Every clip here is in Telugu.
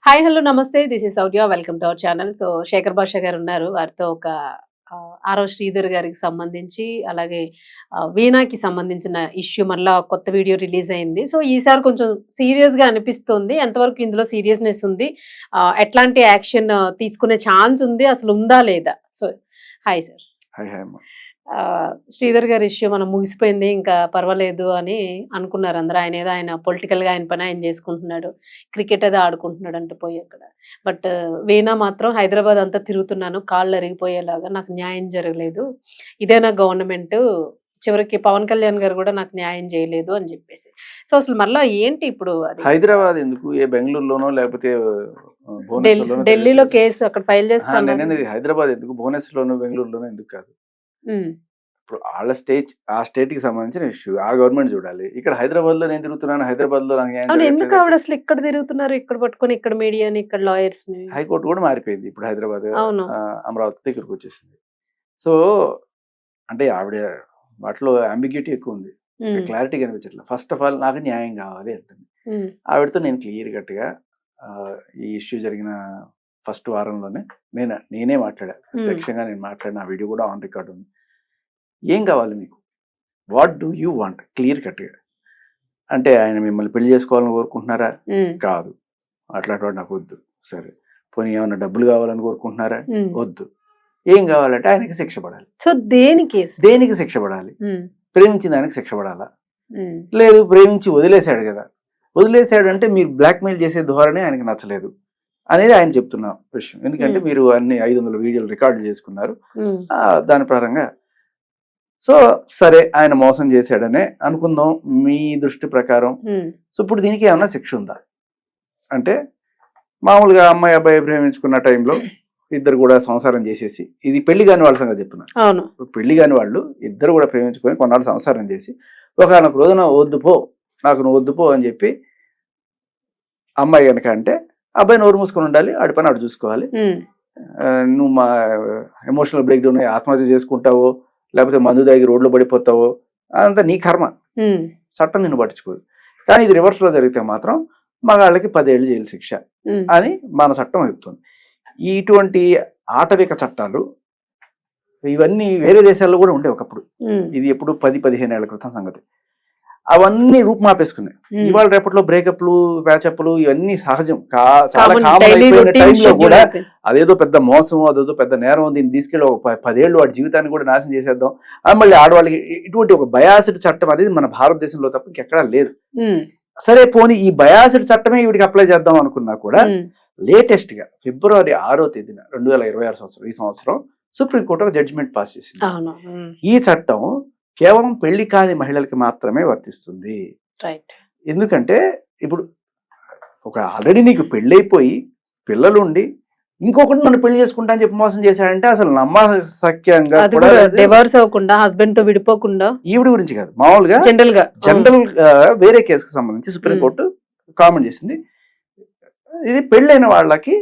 హాయ్ హలో నమస్తే. This is Shourya. Welcome to our channel. So Shekhar Basha గారు ఉన్నారు. వారితో ఒక ఆరవ్ శ్రీధర్ గారికి సంబంధించి అలాగే వీణాకి సంబంధించిన ఇష్యూ మళ్ళా కొత్త వీడియో రిలీజ్ అయింది. సో ఈసారి కొంచెం సీరియస్‌గా అనిపిస్తుంది. ఎంతవరకు ఇందులో సీరియస్‌నెస్ ఉంది? ఎట్లాంటి యాక్షన్ తీసుకునే ఛాన్స్ ఉంది? అసలు ఉందా లేదా? So hi sir. Hi hi అమ్మ. శ్రీధర్ గారి ఇష్యూ మనం ముగిసిపోయింది. ఇంకా పర్వాలేదు అని అనుకున్నారు అందరూ. ఆయన పొలిటికల్‌గా ఆయన పని ఆయన చేసుకుంటున్నాడు. క్రికెట్ ఏదో ఆడుకుంటున్నాడు అంట పోయి అక్కడ. బట్ వీణా మాత్రం హైదరాబాద్ అంతా తిరుగుతున్నాను కాళ్ళు అరిగిపోయేలాగా, నాకు న్యాయం జరగలేదు. ఇదేనా గవర్నమెంటు? చివరికి పవన్ కళ్యాణ్ గారు కూడా నాకు న్యాయం చేయలేదు అని చెప్పేసి. సో అసలు మళ్ళా ఏంటి ఇప్పుడు అది? హైదరాబాద్ ఎందుకు? ఏ బెంగుళూరులోనో లేకపోతే ఢిల్లీలో కేసు అక్కడ ఫైల్ చేస్తాను. హైదరాబాద్ ఎందుకు? భువనేశ్వర్లోనో బెంగళూరులోనో ఎందుకు కాదు? ఇప్పుడు వాళ్ళ ఆ స్టేట్ కి సంబంధించిన ఇష్యూ ఆ గవర్నమెంట్ చూడాలి. ఇక్కడ హైదరాబాద్ లో నేను తిరుగుతున్నాను, హైదరాబాద్ లో ఎందుకు ఆవిడ అసలు ఇక్కడ తిరుగుతున్నారు? ఇక్కడ పట్టుకొని ఇక్కడ మీడియాని, ఇక్కడ లాయర్స్ ని. హైకోర్టు కూడా మారిపోయింది ఇప్పుడు హైదరాబాద్, అమరావతి దగ్గరకు వచ్చేసింది. సో అంటే ఆవిడ వాటిలో అంబిగ్యూటీ ఎక్కువ ఉంది, క్లారిటీ కనిపించట్లేదు. ఫస్ట్ ఆఫ్ ఆల్ నాకు న్యాయం కావాలి అంటుంది. ఆవిడతో నేను క్లియర్ కట్గా ఈ ఇష్యూ జరిగిన ఫస్ట్ వారంలోనే నేనే మాట్లాడా, ప్రత్యక్షంగా నేను మాట్లాడిన ఆ వీడియో కూడా ఆన్ రికార్డ్ ఉంది. ఏం కావాలి మీకు? What do you want? Clear కట్గా. అంటే ఆయన మిమ్మల్ని పెళ్లి చేసుకోవాలని కోరుకుంటున్నారా? కాదు. అట్లాంటి నాకు వద్దు. సరే, పోనీ ఏమన్నా డబ్బులు కావాలని కోరుకుంటున్నారా? వద్దు. ఏం కావాలంటే ఆయనకి శిక్ష పడాలి. సో దేనికి శిక్ష పడాలి? ప్రేమించిన దానికి శిక్ష పడాలా? లేదు, ప్రేమించి వదిలేశాడు కదా, వదిలేశాడు అంటే మీరు బ్లాక్మెయిల్ చేసే ధోరణి ఆయనకి నచ్చలేదు అనేది ఆయన చెప్తున్న విషయం. ఎందుకంటే మీరు అన్ని 500 వీడియోలు రికార్డు చేసుకున్నారు. దాని పరంగా సో సరే, ఆయన మోసం చేశాడనే అనుకుందాం మీ దృష్టి ప్రకారం. సో ఇప్పుడు దీనికి ఏమన్నా శిక్ష ఉందా అంటే, మామూలుగా అమ్మాయి అబ్బాయి ప్రేమించుకున్న టైంలో ఇద్దరు కూడా సంసారం చేసేసి, ఇది పెళ్లి కాని వాళ్ళ సంగతి చెప్తున్నారు. పెళ్లి కాని వాళ్ళు ఇద్దరు కూడా ప్రేమించుకొని కొన్నాళ్ళు సంసారం చేసి ఒకనొక రోజున వద్దుపో, నాకు నువ్వు వద్దుపో అని చెప్పి అమ్మాయి కనుక అంటే, అబ్బాయి నోరు మూసుకొని ఉండాలి, ఆడి పని ఆడు చూసుకోవాలి. నువ్వు మా ఎమోషనల్ బ్రేక్ డౌన్ ఆత్మహత్య చేసుకుంటావో లేకపోతే మందు దాగి రోడ్లో పడిపోతావో అదంతా నీ కర్మ, చట్టం నిన్ను పట్టించుకోదు. కానీ ఇది రివర్స్ లో జరిగితే మాత్రం మగాళ్ళకి 10 ఏళ్ళు జైలు శిక్ష అని మన చట్టం చెప్తుంది. ఇటువంటి ఆటవిక చట్టాలు ఇవన్నీ వేరే దేశాల్లో కూడా ఉండే ఒకప్పుడు. ఇది ఎప్పుడు 10-15 ఏళ్ల క్రితం సంగతి. అవన్నీ రూపుమాపేసుకున్నాయి. ఇవాళ రేపట్లో బ్రేకప్లు, ప్యాచప్లు ఇవన్నీ సహజం, చాలా కామన్ అయిపోయిన టైంలో కూడా అదేదో పెద్ద మోసం, అదేదో పెద్ద నేరం, దీన్ని తీసుకెళ్ళి ఒక 10 ఏళ్ళు వాడి జీవితాన్ని కూడా నాశనం చేసేద్దాం అని మళ్ళీ ఆడవాళ్ళకి ఇటువంటి ఒక బయాసిడ్ చట్టం అనేది మన భారతదేశంలో తప్ప ఇంకెక్కడా లేదు. సరే, పోనీ ఈ బయాసిడ్ చట్టమే వీడికి అప్లై చేద్దాం అనుకున్నా కూడా లేటెస్ట్ గా ఫిబ్రవరి 6వ తేదీన 2026 సంవత్సరం, ఈ సంవత్సరం సుప్రీంకోర్టు ఒక జడ్జిమెంట్ పాస్ చేసింది. ఈ చట్టం కేవలం పెళ్లి కాని మహిళలకి మాత్రమే వర్తిస్తుంది. ఎందుకంటే ఇప్పుడు ఒక ఆల్రెడీ నీకు పెళ్ళైపోయి పిల్లలుండి ఇంకొకటి నన్ను పెళ్లి చేసుకుంటా అని చెప్పి మోసం చేశాడంటే అసలు నమ్మసక్యంగా డివోర్స్ అవ్వకుండా, హస్బెండ్ తో విడిపోకుండా, ఈవిడ గురించి కాదు, మామూలుగా జనరల్ వేరే కేసుకు సంబంధించి సుప్రీంకోర్టు కామెంట్ చేసింది. ఇది పెళ్ళైన వాళ్ళకి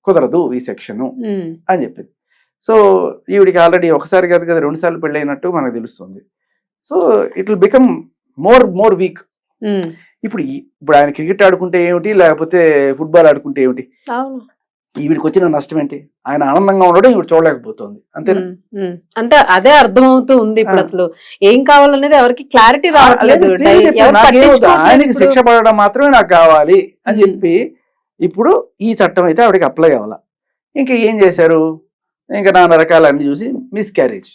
కుదరదు ఈ సెక్షన్ అని చెప్పింది. సో ఈవిడికి ఆల్రెడీ ఒకసారి కాదు కదా 2 సార్లు పెళ్ళి అయినట్టు మనకు తెలుస్తుంది. So it will become more week. ఇప్పుడు ఆయన క్రికెట్ ఆడుకుంటే ఏమిటి, లేకపోతే ఫుట్బాల్ ఆడుకుంటే ఏమిటి, ఈవిడికి వచ్చిన నష్టం ఏంటి? ఆయన ఆనందంగా ఉండడం ఈవిడ చూడలేకపోతుంది, అంతేనా? అంటే అదే అర్థమవుతూ ఉంది. ఇప్పుడు అసలు ఏం కావాలనేది ఎవరికి క్లారిటీ రావట్లేదు. ఆయనకి శిక్ష పడడం మాత్రమే నాకు కావాలి అని చెప్పి ఇప్పుడు ఈ చట్టం అయితే ఆవిడకి అప్లై అవ్వాల. ఇంకా ఏం చేశారు? ఇంకా నానా రకాలన్నీ చూసి మిస్క్యారేజ్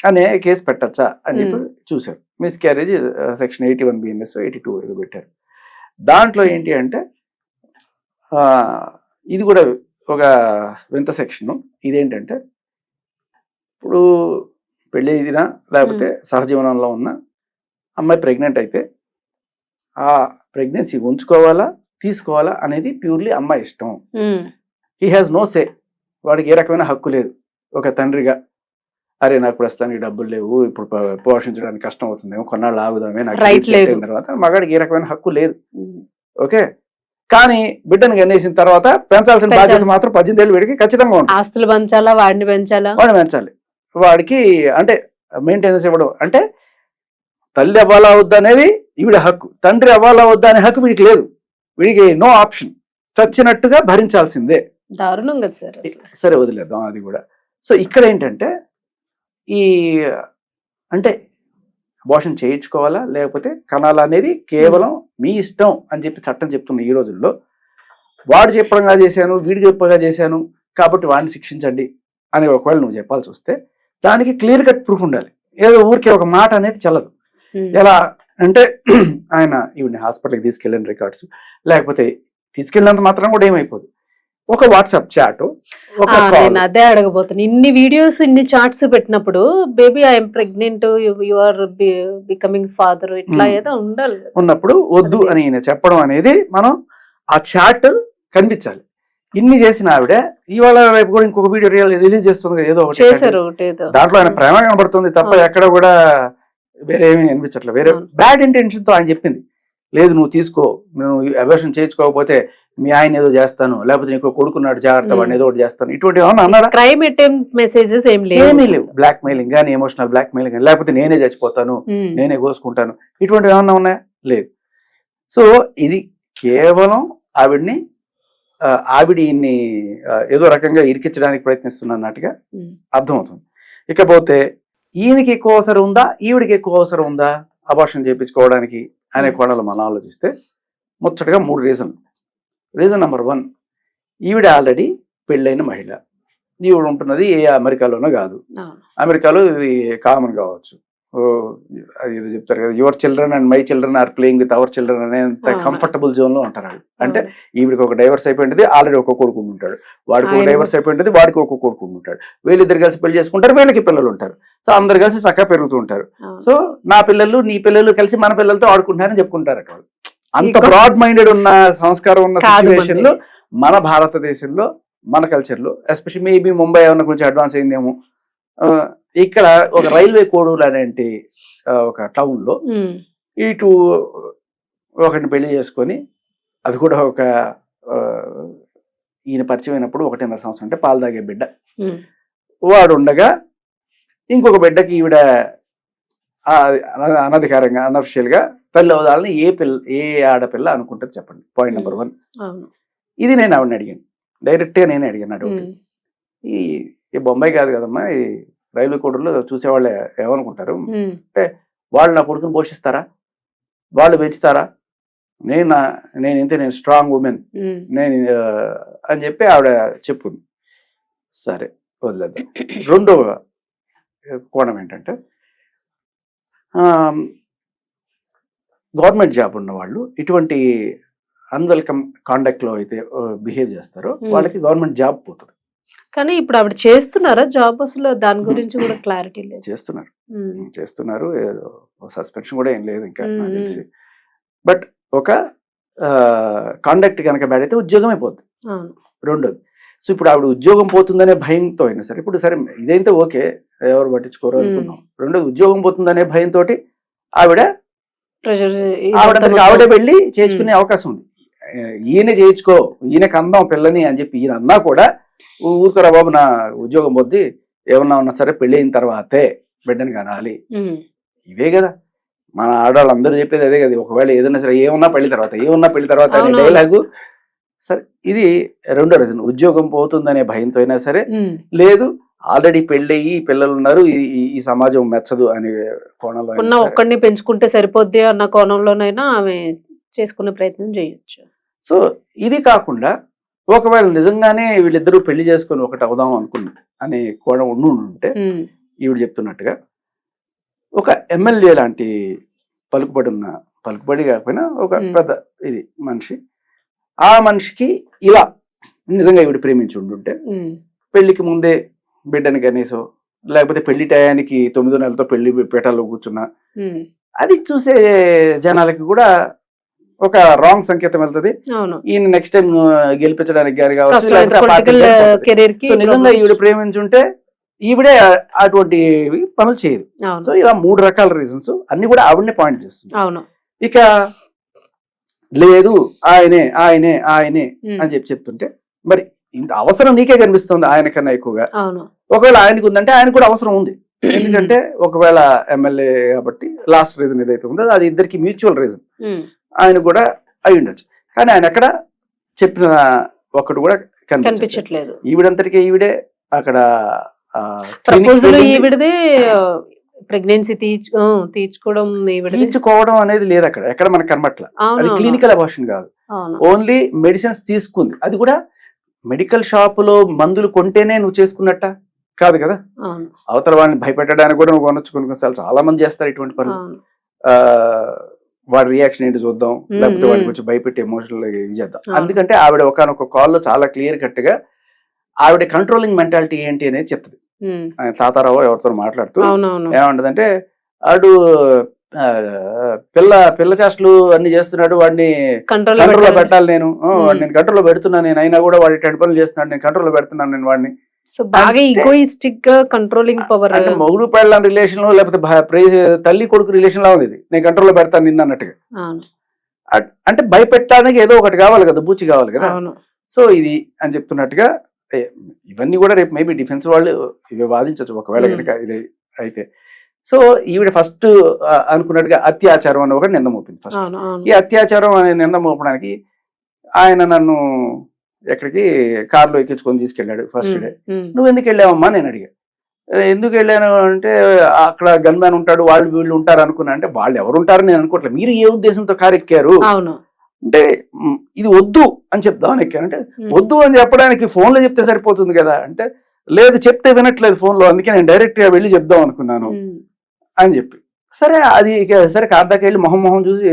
అనే కేసు పెట్టచ్చా అని చెప్పి చూశారు. మిస్క్యారేజ్ సెక్షన్ 81 BNS 82 ఏదో పెట్టారు. దాంట్లో ఏంటి అంటే ఇది కూడా ఒక వింత సెక్షన్. ఇదేంటంటే, ఇప్పుడు పెళ్ళి ఇదినా లేకపోతే సహజీవనంలో ఉన్న అమ్మాయి ప్రెగ్నెంట్ అయితే ఆ ప్రెగ్నెన్సీ ఉంచుకోవాలా తీసుకోవాలా అనేది ప్యూర్లీ అమ్మాయి ఇష్టం. He has no say. వాడికి ఏ రకమైన హక్కు లేదు ఒక తండ్రిగా. అరే నాకు ప్రస్తుతానికి డబ్బులు లేవు, ఇప్పుడు పోషించడానికి కష్టం అవుతుందేమో, కొన్నాళ్ళు ఆగుదామే, నాకు అయిన తర్వాత మగాడికి ఏ రకమైన హక్కు లేదు. ఓకే, కానీ బిడ్డను కనేసిన తర్వాత పెంచాల్సిన బాధ్యత మాత్రం 18 ఏళ్ళు వీడికి ఖచ్చితంగా ఉంటుంది. ఆస్తులు పెంచాలా, వాడిని పెంచాలి. వాడికి అంటే మెయింటెనెన్స్ ఇవ్వడం, అంటే తల్లి అవ్వాలా వద్దా అనేది ఈవిడ హక్కు, తండ్రి అవ్వాలా వద్దా అనే హక్కు వీడికి లేదు. వీడికి నో ఆప్షన్. చచ్చినట్టుగా భరించాల్సిందే. దారుణం కదా సార్ అసలు. సరే వదిలేద్దాం అది కూడా. సో ఇక్కడ ఏంటంటే ఈ అంటే అబార్షన్ చేయించుకోవాలా లేకపోతే కనాలా అనేది కేవలం మీ ఇష్టం అని చెప్పి చట్టం చెప్తున్న ఈ రోజుల్లో వాడు చెప్పడంగా చేశాను వీడు చెప్పగా చేశాను కాబట్టి వాడిని శిక్షించండి అని ఒకవేళ నువ్వు చెప్పాల్సి వస్తే దానికి క్లియర్ కట్ ప్రూఫ్ ఉండాలి. ఏదో ఊరికే ఒక మాట అనేది చల్లదు. ఎలా అంటే ఆయన ఈవిని హాస్పిటల్కి తీసుకెళ్ళిన రికార్డ్స్ లేకపోతే తీసుకెళ్ళినంత మాత్రం కూడా ఏమైపోదు. ఒక వాట్సాప్ చాట్ నేను అదే అడగబోతాను. ఇన్ని వీడియోస్ ఇన్ని చాట్స్ పెట్టినప్పుడు baby I'm pregnant you are becoming father ఇట్లా ఏదో ఉండాలి ఉన్నప్పుడు వద్దు అని ఈయన చెప్పడం అనేది మనం ఆ చాట్ కనిపించాలి. ఇన్ని చేసిన ఆవిడ ఇవాళ రేపు కూడా ఇంకొక వీడియో రిలీజ్ చేస్తుంది ఏదో ఒకటి చేశారు. దాంట్లో ఆయన ప్రేమ కనబడుతుంది తప్ప ఎక్కడ కూడా వేరే ఏమీ అనిపించట్లేదు. వేరే బ్యాడ్ ఇంటెన్షన్ తో ఆయన చెప్పింది లేదు నువ్వు తీసుకో, నువ్వు అబార్షన్ చేయించుకోకపోతే మీ ఆయన ఏదో చేస్తాను లేకపోతే నీకు కొడుకున్నాడు జాగ్రత్త వాడిని ఏదో ఒకటి చేస్తాను ఇటువంటి ఏమన్నా అన్నాడా? క్రైమ్ అటెంప్ట్ మెసేజెస్ ఏమీ లేవు. బ్లాక్ మెయిలింగ్ కానీ ఎమోషనల్ బ్లాక్ మెయిలింగ్ కానీ లేకపోతే నేనే చచ్చిపోతాను నేనే కోసుకుంటాను ఇటువంటివి ఏమన్నా ఉన్నాయా? లేదు. సో ఇది కేవలం ఆవిడ ఈయన్ని ఏదో రకంగా ఇరికించడానికి ప్రయత్నిస్తున్నట్టుగా అర్థమవుతుంది. ఇకపోతే ఈయనకి ఎక్కువ అవసరం ఉందా ఈవిడికి ఎక్కువ అవసరం ఉందా అబార్షన్ చేయించుకోవడానికి అనే కోణంలో మనం ఆలోచిస్తే ముచ్చటగా 3 రీజన్లు. రీజన్ నెంబర్ 1, ఈవిడ ఆల్రెడీ పెళ్ళైన మహిళ. ఈవిడ ఉంటున్నది ఏ అమెరికాలోనో కాదు, అమెరికాలో ఇది కామన్ కావచ్చు. అది ఏదో చెప్తారు కదా, your children and my children are playing with our children అనేంత కంఫర్టబుల్ జోన్ లో ఉంటారు. అంటే ఈవిడికి ఒక డైవర్స్ అయిపోయింది, ఆల్రెడీ ఒక కొడుకు ఉంటాడు, వాడికి ఒక డైవర్స్ అయిపోయింది, వాడికి ఒక కొడుకు ఉంటాడు, వీళ్ళిద్దరు కలిసి పెళ్లి చేసుకుంటారు, వీళ్ళకి పిల్లలు ఉంటారు. సో అందరు కలిసి చక్కగా పెరుగుతూ ఉంటారు. సో నా పిల్లలు నీ పిల్లలు కలిసి మన పిల్లలతో ఆడుకుంటారని చెప్పుకుంటారు. అక్కడ అంత బ్రాడ్ మైండెడ్ ఉన్న సంస్కారం ఉన్న సిచ్యువేషన్ లో మన భారతదేశంలో మన కల్చర్ లో ఎస్పెషల్లీ మేబీ ముంబై ఏమన్నా కొంచెం అడ్వాన్స్ అయిందేమో, ఇక్కడ ఒక రైల్వే కోడూరు అనేటి ఒక టౌన్ లో ఇటు ఒకరిని పెళ్లి చేసుకొని అది కూడా ఒక ఈయన పరిచయం అయినప్పుడు 1.5 సంవత్సరం అంటే పాలు తాగే బిడ్డ వాడు ఉండగా ఇంకొక బిడ్డకి ఈవిడ అనధికారంగా అనఫిషియల్ గా తల్లి అవదాలని ఏ ఆడపిల్ల అనుకుంటుంది చెప్పండి. Point number 1. ఇది నేను ఆవిడని అడిగాను, డైరెక్ట్ గా నేనే అడిగాను అడుగు. ఈ బొంబాయి కాదు కదమ్మా, ఈ రైల్వే కోడూరులో చూసేవాళ్ళు ఏమనుకుంటారు అంటే వాళ్ళు నా కొడుకుని పోషిస్తారా, వాళ్ళు పెంచుతారా, నేను స్ట్రాంగ్ ఉమెన్ నేను అని చెప్పి ఆవిడ చెప్పుంది. సరే వదిలేద్దాం. రెండవ కోణం ఏంటంటే గవర్నమెంట్ జాబ్ ఉన్న వాళ్ళు ఇటువంటి అన్వెల్కమ్ కాండక్ట్ లో అయితే బిహేవ్ చేస్తారో వాళ్ళకి గవర్నమెంట్ జాబ్ పోతుంది. కానీ ఇప్పుడు ఆవిడ చేస్తున్నారా జాబ్? అసలు దాని గురించి కూడా క్లారిటీ లేదు. చేస్తున్నారు ఏదో సస్పెన్షన్ కూడా ఏం లేదు ఇంకా నాకు తెలిసి. బట్ ఒక కాండక్ట్ కనుక బ్యాడ్ అయితే ఉద్యోగం అయిపోద్ది. రెండోది, సో ఇప్పుడు ఆవిడ ఉద్యోగం పోతుందనే భయంతో అయినా సరే, ఇప్పుడు సరే ఇదైతే ఓకే ఎవరు పట్టించుకోరు అనుకున్నాం. రెండోది ఉద్యోగం పోతుందనే భయంతో ఆవిడ వెళ్ళి చేయించుకునే అవకాశం ఉంది. ఈయన చేయించుకో, ఈయనకి అందాం పిల్లని అని చెప్పి ఈయన అన్నా కూడా ఊరుకోరా బాబు నా ఉద్యోగం పొద్ది ఏమన్నా ఉన్నా సరే పెళ్లి అయిన తర్వాతే బిడ్డని కనాలి. ఇదే కదా మన ఆడవాళ్ళు అందరూ చెప్పేది అదే కదా. ఒకవేళ ఏదైనా సరే ఏమన్నా పెళ్లి తర్వాత అనే డైలాగు. సరే ఇది రెండో రీజన్, ఉద్యోగం పోతుందనే భయంతో అయినా సరే, లేదు ఆల్రెడీ పెళ్ళయి పిల్లలు ఉన్నారు ఈ సమాజం మెచ్చదు అనే కోణంలో ఒక్కడిని పెంచుకుంటే సరిపోద్ది అన్న కోణంలోనైనా ఆమె చేసుకునే ప్రయత్నం చేయొచ్చు. సో ఇది కాకుండా ఒకవేళ నిజంగానే వీళ్ళిద్దరూ పెళ్లి చేసుకొని ఒకటి అవుదాం అనుకున్నా అనే కోణం ఉంటే ఈవిడ చెప్తున్నట్టుగా ఒక ఎమ్మెల్యే లాంటి పలుకుబడి కాకపోయినా ఒక పెద్ద ఇది మనిషి, ఆ మనిషికి ఇలా నిజంగా ఈవిడ ప్రేమించి ఉండుంటే పెళ్లికి ముందే బిడ్డని కనీసం లేకపోతే పెళ్లి టయానికి 9వ నెలతో పెళ్లి పీఠాల్లో కూర్చున్నా అది చూసే జనాలకి కూడా ఒక రాంగ్ సంకేతం వెళ్తుంది. ఈయన నెక్స్ట్ టైం గెలిపించడానికి గారి కావచ్చు. నిజంగా ఈవిడ ప్రేమించుంటే ఈవిడే అటువంటి పనులు చేయదు. సో ఇలా 3 రకాల రీజన్స్ అన్ని కూడా ఆవిడనే పాయింట్ చేస్తుంది. ఇక లేదు ఆయనే ఆయనే ఆయనే అని చెప్తుంటే మరి ఇంత అవసరం నీకే కనిపిస్తుంది ఆయన కన్నా ఎక్కువగా. ఒకవేళ ఆయనకు ఉందంటే ఆయన కూడా అవసరం ఉంది. ఎందుకంటే ఒకవేళ ఎమ్మెల్యే కాబట్టి లాస్ట్ రీజన్ ఏదైతే ఉందో అది ఇద్దరికి మ్యూచువల్ రీజన్ ఆయన కూడా అయి ఉండొచ్చు. కానీ ఆయన ఎక్కడ చెప్పిన ఒక్కటి కూడా కనిపించట్లేదు. కనిపించట్లేదు. ఈవిడంతటికే ఈవిడే అక్కడ ప్రపోజల్ ఈవిడదే, ప్రెగ్నెన్సీ తీర్చుకోవడం ఈవిడదే. తీర్చుకోవడం అనేది లేదు అక్కడ, ఎక్కడ మనకు కనబట్ల. అది క్లినికల్ అబార్షన్ కాదు, ఓన్లీ మెడిసిన్స్ తీసుకుంది. అది కూడా మెడికల్ షాపులో మందులు కొంటేనే నువ్వు చేసుకున్నట్ట కాదు కదా. అవతల వాళ్ళని భయపెట్టడానికి కూడా నువ్వు కొనొచ్చు. కొనుక్కోసారి చాలా మంది చేస్తారు ఇటువంటి పనులు. వాడి రియాక్షన్ ఏంటి చూద్దాం, లేకపోతే వాడిని కొంచెం భయపెట్టి ఎమోషనల్ చేద్దాం. అందుకంటే ఆవిడ ఒకనొక కాల్లో చాలా క్లియర్ కట్ గా ఆవిడ కంట్రోలింగ్ మెంటాలిటీ ఏంటి అనేది చెప్తుంది. తాతారావు ఎవరితో మాట్లాడుతూ ఏమంటదంటే, ఆడు పిల్ల చేష్టలు అన్ని చేస్తున్నాడు, వాడిని కంట్రోల్లో పెట్టాలి, నేను వాడిని కంట్రోల్లో పెడుతున్నాను, నేను అయినా కూడా వాడి 10 పనులు చేస్తున్నాడు, నేను కంట్రోల్లో పెడుతున్నాను నేను వాడిని. సో బాగా ఈగోయిస్టిక్ గా కంట్రోలింగ్ పవర్. అంటే మొగుడు పెళ్ళాం రిలేషన్ లేకపోతే తల్లి కొడుకు రిలేషన్ లా ఉంది ఇది. నేను కంట్రోల్లో పెడతాను నిన్న అన్నట్టుగా. అంటే భయపెట్టడానికి ఏదో ఒకటి కావాలి కదా, బూచి కావాలి కదా. సో ఇది అని చెప్తున్నట్టుగా ఇవన్నీ కూడా రేపు మేబీ డిఫెన్స్ వాళ్ళు ఇవి వాదించవచ్చు ఒకవేళ కనుక ఇది అయితే. సో ఈవిడ ఫస్ట్ అనుకున్నట్టుగా అత్యాచారం అని ఒకటి నింద మోపింది. ఫస్ట్ ఈ అత్యాచారం అనే నింద మోపడానికి ఆయన నన్ను ఎక్కడికి కారులో ఎక్కించుకొని తీసుకెళ్ళాడు ఫస్ట్ డే. నువ్వు ఎందుకు వెళ్ళావమ్మా నేను అడిగా. ఎందుకు వెళ్ళాను అంటే, అక్కడ గన్ మ్యాన్ ఉంటాడు, వాళ్ళు వీళ్ళు ఉంటారు అనుకున్నా. అంటే వాళ్ళు ఎవరు ఉంటారని నేను అనుకోవట్లేదు, మీరు ఏ ఉద్దేశంతో కారు ఎక్కారు అంటే ఇది వద్దు అని చెప్దామని ఎక్కాను. అంటే వద్దు అని చెప్పడానికి ఫోన్లో చెప్తే సరిపోతుంది కదా అంటే, లేదు చెప్తే వినట్లేదు ఫోన్లో, అందుకే నేను డైరెక్ట్ గా వెళ్ళి చెప్దాం అనుకున్నాను అని చెప్పి. సరే అది సరే కార్ దాకా వెళ్ళి మొహం చూసి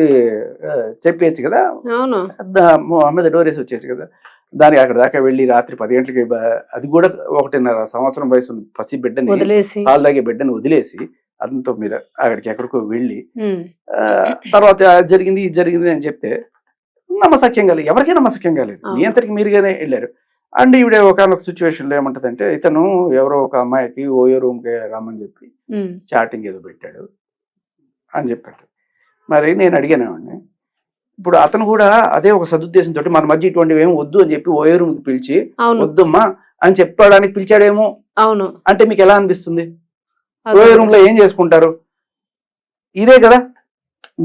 చెప్పేయచ్చు కదా, అమ్మాయి డోర్ వేసి వచ్చేచ్చు కదా. దానికి అక్కడ దాకా వెళ్ళి రాత్రి 10 గంటలకి, అది కూడా 1.5 సంవత్సరం వయసు పసి బిడ్డని, పాలు తాగే బిడ్డని వదిలేసి అతనితో మీరు అక్కడికి ఎక్కడికో వెళ్ళి తర్వాత జరిగింది ఇది జరిగింది అని చెప్తే నమ్మసక్యం కాలేదు, ఎవరికీ నమ్మసక్యం కాలేదు. మీ అంతటికి మీరుగానే వెళ్ళారు. అండ్ ఈవిడ ఒకనొక సిచ్యువేషన్ లో ఏమంటదంటే, ఇతను ఎవరో ఒక అమ్మాయికి ఓయో రూమ్ కి రమ్మని చెప్పి చాటింగ్ ఏదో పెట్టాడు అని చెప్పాడు. మరి నేను అడిగాను ఆవిడని, ఇప్పుడు అతను కూడా అదే ఒక సదుద్దేశంతో మన మధ్య ఇటువంటివి ఏమి వద్దు అని చెప్పి ఓయో రూమ్ కి పిలిచి వద్దమ్మా అని చెప్పడానికి పిలిచాడేమో. అంటే మీకు ఎలా అనిపిస్తుంది? ఓయో రూమ్ లో ఏం చేసుకుంటారు? ఇదే కదా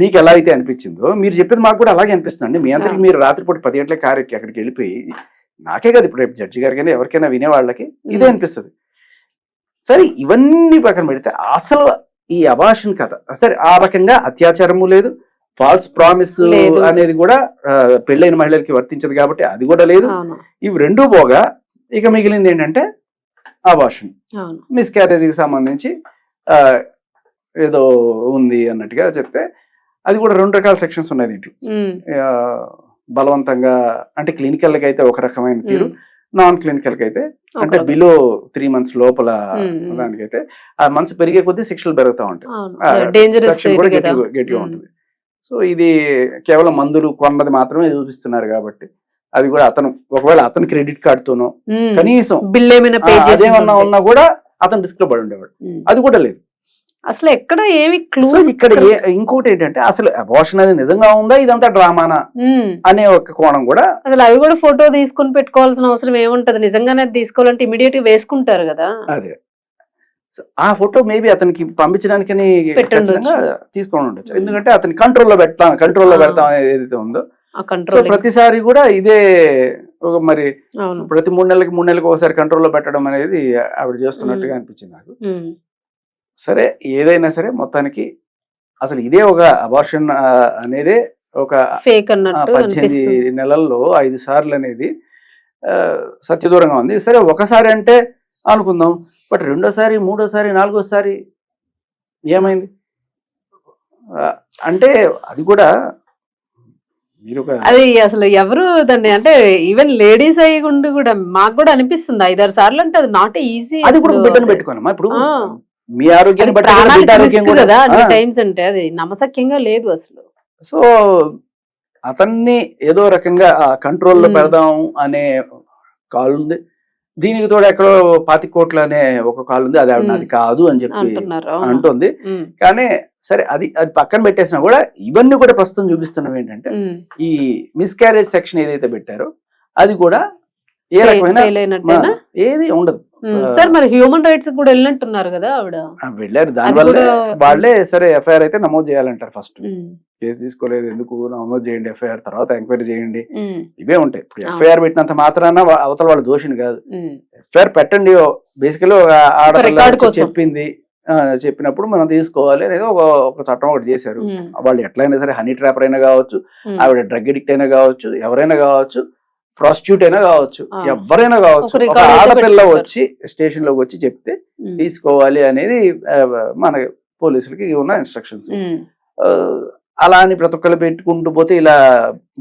మీకు ఎలా అయితే అనిపించిందో మీరు చెప్పేది మాకు కూడా అలాగే అనిపిస్తుంది. మీ అందరికి మీరు రాత్రిపూట 10 గంటల కారు ఎక్కి అక్కడికి వెళ్ళిపోయి, నాకే కదా ఇప్పుడు రేపు జడ్జి గారికైనా ఎవరికైనా వినేవాళ్ళకి ఇదే అనిపిస్తుంది. సరే ఇవన్నీ పక్కన పెడితే అసలు ఈ అబార్షన్ కథ సరే, ఆ రకంగా అత్యాచారము లేదు, ఫాల్స్ ప్రామిస్ అనేది కూడా పెళ్ళైన మహిళలకి వర్తించదు కాబట్టి అది కూడా లేదు. ఇవి రెండూ పోగా ఇక మిగిలింది ఏంటంటే అబార్షన్, మిస్క్యారేజ్ కి సంబంధించి ఏదో ఉంది అన్నట్టుగా చెప్తే, అది కూడా 2 రకాల సెక్షన్స్ ఉన్నాయి దీంట్లో. బలవంతంగా అంటే క్లినికల్ గా అయితే ఒక రకమైన తీరు, నాన్ క్లినికల్ కి అయితే అంటే బిలో 3 months లోపల దానికైతే ఆ మనసు పెరిగే కొద్దీ శిక్షలు పెరుగుతూ ఉంటాయి, గట్టిగా ఉంటుంది. సో ఇది కేవలం మందులు కొన్నది మాత్రమే చూపిస్తున్నారు కాబట్టి, అది కూడా అతను ఒకవేళ అతను క్రెడిట్ కార్డుతోనో కనీసం అదేమన్నా ఉన్నా కూడా అతను రిస్క్ లో పడి ఉండేవాడు. అది కూడా లేదు అసలు. ఎక్కడ ఏమి ఇక్కడ ఇంకోటి ఏంటంటే, అసలు అబార్షన్ అనేది నిజంగా ఉందా, ఇదంతా డ్రామానా అనే ఒక కోణం కూడా. అసలు అవి కూడా ఫోటో తీసుకుని పెట్టుకోవాల్సిన అవసరం ఏముంటది? నిజంగానే తీసుకోవాలంటే ఇమీడియట్ గా వేసుకుంటారు కదా. అదే ఆ ఫోటో మేబీ అతనికి పంపించడానికని తీసుకొని ఉండొచ్చు, ఎందుకంటే అతని కంట్రోల్లో పెడతాం అనేది ఏదైతే ఉందో. ప్రతిసారి కూడా ఇదే ఒక మరి ప్రతి 3 నెలలకు ఒకసారి కంట్రోల్లో పెట్టడం అనేది ఆవిడ చేస్తున్నట్టుగా అనిపించింది నాకు. సరే ఏదైనా సరే మొత్తానికి అసలు ఇదే ఒక అబార్షన్ అనేదే ఒక ఫేక్ అన్నట్టు 18 నెలల్లో 5 సార్లు అనేది సత్యదూరంగా ఉంది. సరే ఒకసారి అంటే అనుకుందాం, బట్ రెండోసారి, మూడోసారి, నాలుగోసారి ఏమైంది అంటే అది కూడా అది అసలు ఎవరు దాన్ని అంటే ఈవెన్ లేడీస్ అయ్యి ఉండి కూడా మాకు కూడా అనిపిస్తుంది 5-6 సార్లు అంటే అది నాట్ ఈజీ. అది కూడా బిడ్డను పెట్టుకోనమ్మా, ఇప్పుడు మీ ఆరోగ్యాన్ని కదా అన్ని టైమ్స్ అంటే అది నమ్మసక్యంగా లేదు అసలు. సో అతన్ని ఏదో రకంగా కంట్రోల్లో పెడదాం అనే కాల్ ఉంది. దీనికి తోడు ఎక్కడో 25 కోట్ల అనే ఒక కాల్ ఉంది, అది అది కాదు అని చెప్పి అంటుంది. కానీ సరే అది పక్కన పెట్టేసినా కూడా ఇవన్నీ కూడా ప్రస్తుతం చూపిస్తున్నవి ఏంటంటే, ఈ మిస్క్యారేజ్ సెక్షన్ ఏదైతే పెట్టారో అది కూడా ఏ రకమైన ఏది ఉండదు. సార్ మరి హ్యూమన్ రైట్స్ కూడా వెళ్ళినట్టున్నారు కదా ఆవిడ. వెళ్ళారు. అది దానివల్ల కూడా వాళ్ళే సరే ఎఫ్ఐఆర్ అయితే నమోదు చేయాలంటారు. ఫస్ట్ కేసు తీసుకోలేదు ఎందుకు, నమోదు చేయండి ఎఫ్ఐఆర్, తర్వాత ఎంక్వైరీ చేయండి, ఇవే ఉంటాయి. ఇప్పుడు ఎఫ్ఐఆర్ పెట్టినంత మాత్రాన అవతల వాళ్ళ దోషిని కాదు. ఎఫ్ఐఆర్ పెట్టండి, బేసికలీ ఆడపిల్ల చెప్పింది, చెప్పినప్పుడు మనం తీసుకోవాలి అనేది ఒక చట్టం ఒకటి చేశారు. వాళ్ళు ఎట్లయినా సరే హనీ ట్రాపర్ అయినా కావచ్చు, ఆవిడ డ్రగ్ అడిక్ట్ అయినా కావచ్చు, ఎవరైనా కావచ్చు, ప్రాస్టిట్యూట్ అయినా కావచ్చు, ఎవరైనా కావచ్చు, ఒక ఆడపిల్ల వచ్చి స్టేషన్ లోకి వచ్చి చెప్తే తీసుకోవాలి అనేది మన పోలీసులకి ఉన్న ఇన్స్ట్రక్షన్స్. అలా అని ప్రతి ఒక్కళ్ళు పెట్టుకుంటూ పోతే ఇలా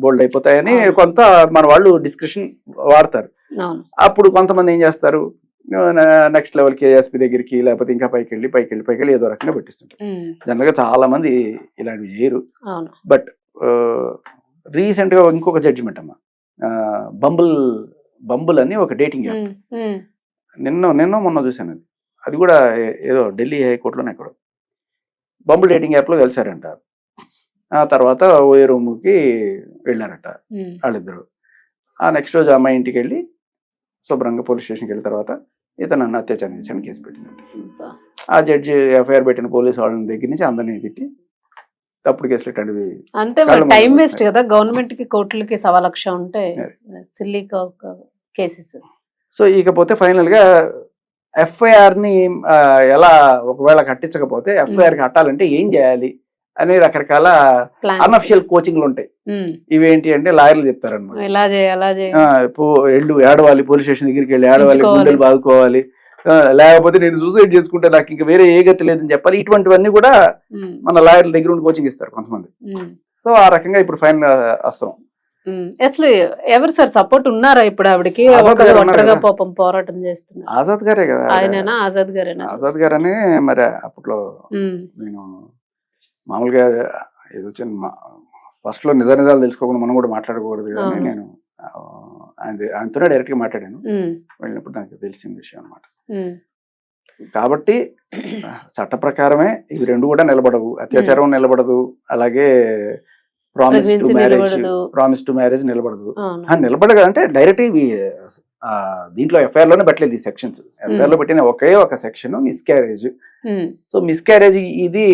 బోల్డ్ అయిపోతాయని కొంత మన వాళ్ళు డిస్క్రిప్షన్ వాడతారు. అప్పుడు కొంతమంది ఏం చేస్తారు, నెక్స్ట్ లెవెల్ కేఎస్పీ దగ్గరికి లేకపోతే ఇంకా పైకి వెళ్ళి ఏదో రకంగా పెట్టిస్తుంటారు. జనరల్ గా చాలా మంది ఇలాంటివి చేయరు. బట్ రీసెంట్ గా ఇంకొక జడ్జిమెంట్ అమ్మా, బంబుల్ అని ఒక డేటింగ్ యాప్, నిన్న మొన్న చూశాను. అది కూడా ఏదో ఢిల్లీ హైకోర్టులోనే ఎక్కడో బంబుల్ డేటింగ్ యాప్ లో కలిసారంట. ఆ తర్వాత ఓయే రూమ్కి వెళ్ళారట వాళ్ళిద్దరు. ఆ నెక్స్ట్ రోజు అమ్మాయి ఇంటికి వెళ్ళి శుభ్రంగా పోలీస్ స్టేషన్కి వెళ్ళిన తర్వాత ఇతను నన్ను అత్యాచారం చేశాను కేసు పెట్టినట్టు. ఆ జడ్జి ఎఫ్ఐఆర్ పెట్టిన పోలీసు వాళ్ళని దగ్గర నుంచి అందరినీ తిట్టి తప్పుడు కేసులు ఇట్లాంటివి. అంతే, టైం వేస్ట్ కదా గవర్నమెంట్ కి, కోర్టులకి 1,00,000 ఉంటాయి సిల్లీ కేసెస్. సో ఇకపోతే ఫైనల్ గా ఎఫ్ఐఆర్ ని ఎలా ఒకవేళ కట్టించకపోతే ఎఫ్ఐఆర్ కట్టాలంటే ఏం చేయాలి అనే రకరకాల అన్అఫిషియల్ కోచింగ్లు ఉంటాయి. ఇవేంటి అంటే లాయర్లు చెప్తారన్నమాట, ఏడవాలి, పోలీస్ స్టేషన్ దగ్గరికి వెళ్ళి ఏడవాలి, గుండెలు బాదుకోవాలి, లేకపోతే నేను సూసైడ్ చేసుకుంటే నాకు ఇంకా వేరే ఏ గతి లేదని చెప్పాలి. ఇటువంటివన్నీ కూడా మన లాయర్ల దగ్గర ఉండి కోచింగ్ ఇస్తారు కొంతమంది. సో ఆ రకంగా ఇప్పుడు ఫైనల్ వస్తాం. అసలు ఎవరు సార్ సపోర్ట్ ఉన్నారా ఇప్పుడు ఆవిడకి? పాపం పోరాటం చేస్తున్నారు. ఆజాద్ గారే కదా, ఆయననా? ఆజాద్ గారేనా? ఆజాద్ గారనే. మరి అప్పట్లో నేను మామూలుగా ఏదో చిన్న ఫస్ట్ లో నిజాలు తెలుసుకోకుండా మనం కూడా మాట్లాడకూడదు కానీ నేను ఆయనతోనే డైరెక్ట్ గా మాట్లాడాను. వెళ్ళినప్పుడు నాకు తెలిసిన విషయం అన్నమాట. కాబట్టి చట్ట ప్రకారమే ఇవి రెండు కూడా నిలబడవు. అత్యాచారం నిలబడదు, అలాగే ప్రామిస్ టు మ్యారేజ్ నిలబడదు. నిలబడదు అంటే డైరెక్ట్ ఇవి దీంట్లో ఎఫ్ఐఆర్ లోనే పెట్టలేదు ఈ సెక్షన్స్. ఎఫ్ఐఆర్ లో పెట్టిన ఒకే ఒక సెక్షన్ మిస్క్యారేజ్. సో మిస్క్యారేజ్ ఇది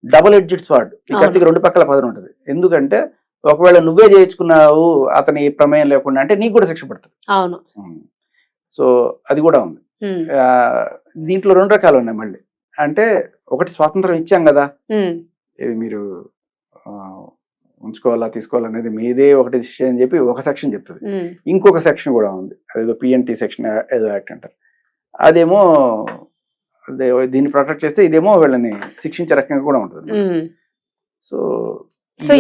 డబుల్ ఎడ్జెడ్ స్వార్డ్. ఈ కత్తికి రెండు పక్కల పదం ఉంటుంది. ఎందుకంటే ఒకవేళ నువ్వే చేయించుకున్నావు అతని ప్రమేయం లేకుండా అంటే నీకు కూడా శిక్ష పడుతుంది. అవును. సో అది కూడా ఉంది. దీంట్లో రెండు రకాలు ఉన్నాయి మళ్ళీ. అంటే ఒకటి స్వాతంత్రం ఇచ్చాం కదా, ఇది మీరు ఉంచుకోవాలా తీసుకోవాలనేది మీదే ఒకటి డిసిషన్ అని చెప్పి ఒక సెక్షన్ చెప్తుంది. ఇంకొక సెక్షన్ కూడా ఉంది, అదేదో పిఎన్టీ సెక్షన్ ఏదో యాక్ట్ అంటారు. అదేమో దీన్ని ప్రొటెక్ట్ చేస్తే, ఇదేమో వీళ్ళని శిక్షించే రకంగా కూడా ఉంటుంది. సో